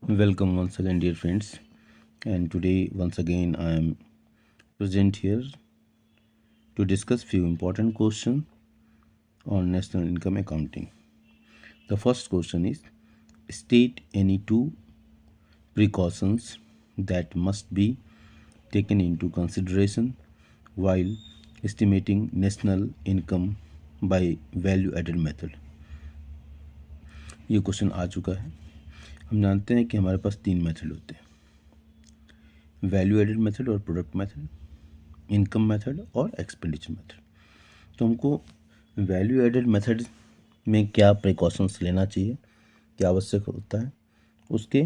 Welcome once again, dear friends. And today, once again, I am present here to discuss few important questions on national income accounting. The first question is: state any two precautions that must be taken into consideration while estimating national income by value added method. ये question आ चुका है। हम जानते हैं कि हमारे पास तीन method होते हैं: वैल्यू एडेड मेथड और प्रोडक्ट मेथड, इनकम मेथड और एक्सपेंडिचर मेथड। तो हमको वैल्यू एडेड मेथड में क्या प्रिकॉशंस लेना चाहिए, क्या आवश्यक होता है, उसके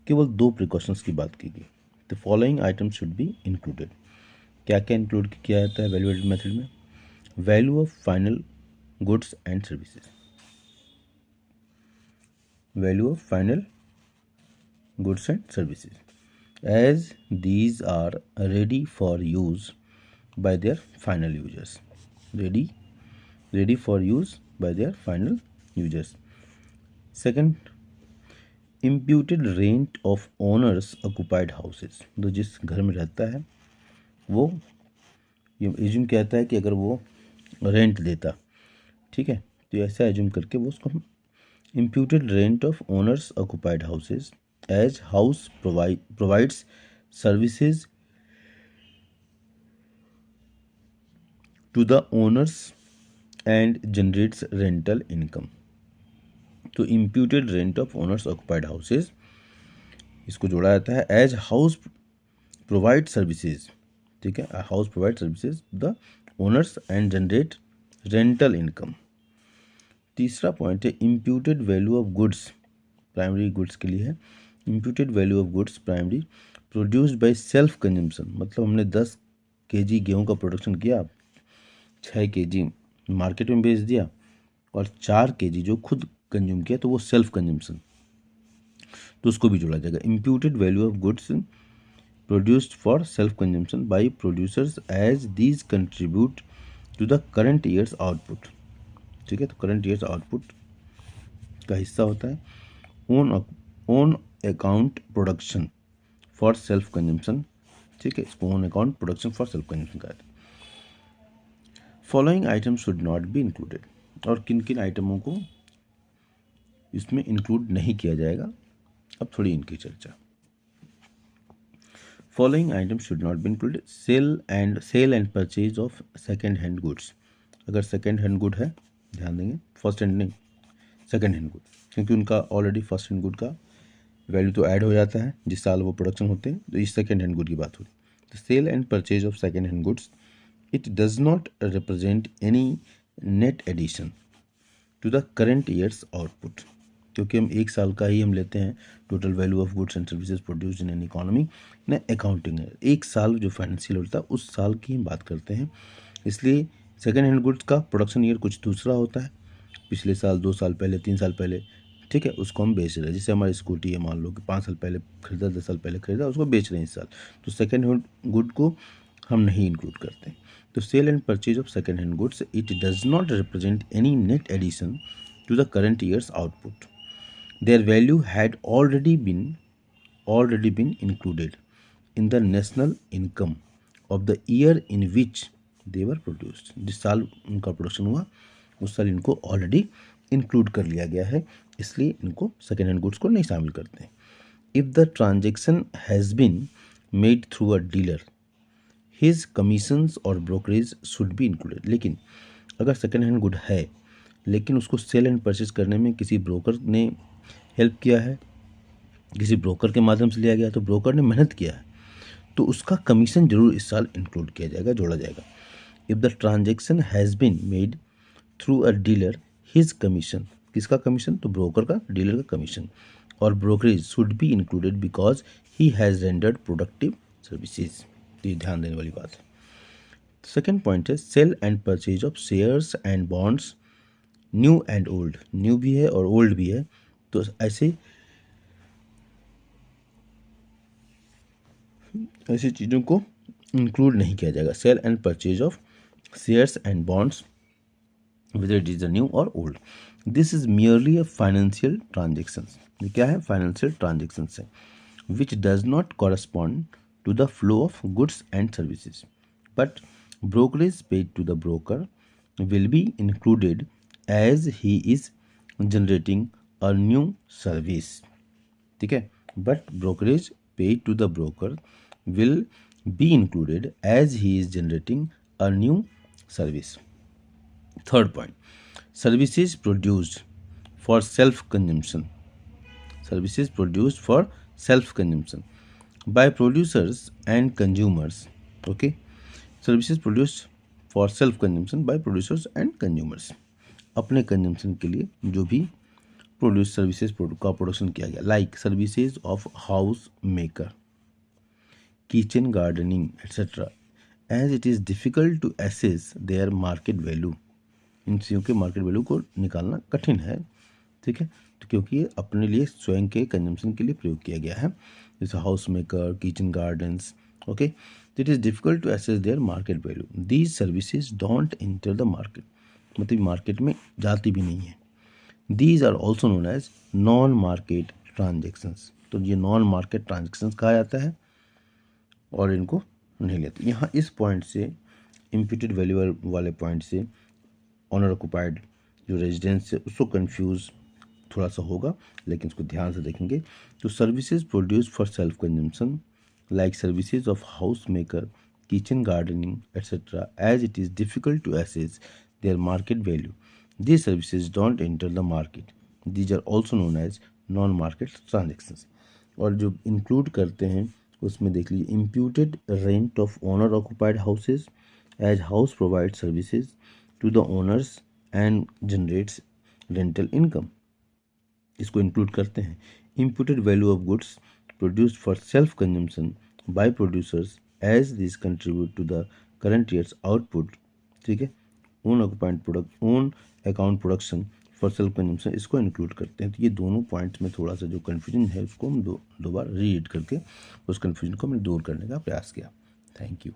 केवल दो प्रिकॉशंस की बात की गई। The following item should be included. क्या क्या इंक्लूड किया जाता है वैल्यू एडेड मेथड में? Value of final goods and services, value of final goods and services, as these are ready for use by their final users. Ready for use by their final users. Second, imputed rent of owners occupied houses. तो जिस घर में रहता है वो ये assume कहता है कि अगर वो रेंट देता, ठीक है, तो ऐसा एज्यूम करके वो उसको हम imputed rent of owners occupied houses as house provides services to the owners and generates rental income. तो imputed rent of owners occupied houses इसको जोड़ा जाता है एज हाउस प्रोवाइड सर्विसेज, ठीक है, house provide services the owners and generate rental income. तीसरा point है imputed value of goods, primary goods के लिए है। Imputed value of goods primary produced by self consumption, मतलब हमने 10 kg गेहूं का प्रोडक्शन किया, 6 kg मार्केट में बेच दिया और 4 kg जो खुद कंज्यूम किया, तो वो सेल्फ कंजम्पशन, तो उसको भी जोड़ा जाएगा। Imputed value of goods produced for self consumption by producers as these contribute to the current year's output, ठीक है, तो करंट ईयर्स आउटपुट का हिस्सा होता है। Own account production for self consumption, ठीक है, इसको own account production for self consumption कहते हैं। Following item should not be included, और किन किन आइटमों को इसमें इंक्लूड नहीं किया जाएगा, अब थोड़ी इनकी चर्चा। Following item should not be included: sale and purchase of second hand goods. अगर सेकेंड हैंड गुड है, ध्यान देंगे, फर्स्ट हैंड नहीं, सेकेंड हैंड गुड, क्योंकि उनका ऑलरेडी फर्स्ट हैंड गुड का वैल्यू तो ऐड हो जाता है जिस साल वो प्रोडक्शन होते हैं, तो इस सेकेंड हैंड गुड की बात हो रही है। तो sale and purchase of second hand goods, it does not represent any net addition to the current year's output, क्योंकि हम एक साल का ही हम लेते हैं total value of goods and services produced in an economy ना, अकाउंटिंग है, एक साल जो फाइनेंशियल होता है उस साल की हम बात करते हैं। इसलिए सेकेंड हैंड गुड्स का प्रोडक्शन ईयर कुछ दूसरा होता है, पिछले साल, 2 साल पहले, 3 साल पहले, ठीक है, उसको हम बेच रहे हैं। जैसे हमारी स्कूटी है, मान लो कि 5 साल पहले खरीदा, 10 साल पहले खरीदा, उसको बेच रहे हैं इस साल, तो सेकेंड हैंड गुड को हम नहीं इंक्लूड करते। तो sale and purchase of second hand goods, it does not represent any net addition to the current year's output, their value had already been included in the national income of the year in which they were produced। जिस साल उनका production हुआ उस साल इनको already include कर लिया गया है, इसलिए इनको सेकेंड हैंड गुड्स को नहीं शामिल करते हैं। If the transaction has been made through a dealer, his commissions और ब्रोकरेज शुड बी इंक्लूडेड। लेकिन अगर सेकेंड हैंड गुड है लेकिन उसको सेल एंड परचेज करने में किसी ब्रोकर ने हेल्प किया है, किसी ब्रोकर के माध्यम से लिया गया, तो ब्रोकर ने मेहनत किया है, तो उसका कमीशन जरूर इस साल इंक्लूड किया जाएगा, जोड़ा जाएगा। If the transaction has been made through a dealer, his commission, किसका कमीशन, तो ब्रोकर का, डीलर का कमीशन और brokerage should be included because he has rendered productive services. तो ये ध्यान देने वाली बात है। सेकेंड पॉइंट है sale and purchase of shares and bonds, new and old, new भी है और ओल्ड भी है, तो ऐसी चीज़ों को इंक्लूड नहीं किया जाएगा। Sale and purchase of shares and bonds, whether it is the new or old, this is merely a financial transaction. ये क्या है? फाइनेंशियल ट्रांजेक्शन है which does not correspond to the flow of goods and services but brokerage paid to the broker will be included as he is generating a new service. ठीक है, but brokerage paid to the broker will be included as he is generating a new service. Third point, services produced for self consumption. Services produced for self consumption by producers and consumers. Okay, services produced for self consumption by producers and consumers. अपने consumption के लिए जो भी produce services का production किया गया, like services of house maker, kitchen gardening etcetera, as it is difficult to assess their market value. इन चीज़ों के मार्केट वैल्यू को निकालना कठिन है। ठीक है, तो क्योंकि ये अपने लिए स्वयं के कंजम्पशन के लिए प्रयोग किया गया है, जैसे house maker, kitchen gardens. Okay, it is difficult to assess their market value. These services don't enter the market, मतलब मार्केट में जाती भी नहीं है। These are also known as non market transactions. तो ये नॉन मार्केट ट्रांजेक्शन्स कहा जाता है और इनको नहीं लेते। यहाँ इस पॉइंट से, इम्प्यूटेड वैल्यू वाले पॉइंट से ऑनर ऑक्युपाइड जो रेजिडेंस है उसको कंफ्यूज थोड़ा सा होगा, लेकिन इसको ध्यान से देखेंगे। तो services produce for self consumption like services of house maker, kitchen gardening etcetera, as it is difficult to assess their market value, these services don't enter the market, these are also known as non market transactions. और जो include करते हैं उसमें देख लीजिए, imputed rent of owner occupied houses as house provide services to the owners and generates rental income, इसको include करते हैं। imputed value of goods produced for self consumption by producers as these contribute to the current year's output। ठीक है, own occupied product, own account production for self consumption, इसको include करते हैं। तो ये दोनों पॉइंट्स में थोड़ा सा जो कन्फ्यूजन है उसको हम दो बार रीड करके उस कन्फ्यूजन को हमने दूर करने का प्रयास किया। Thank you.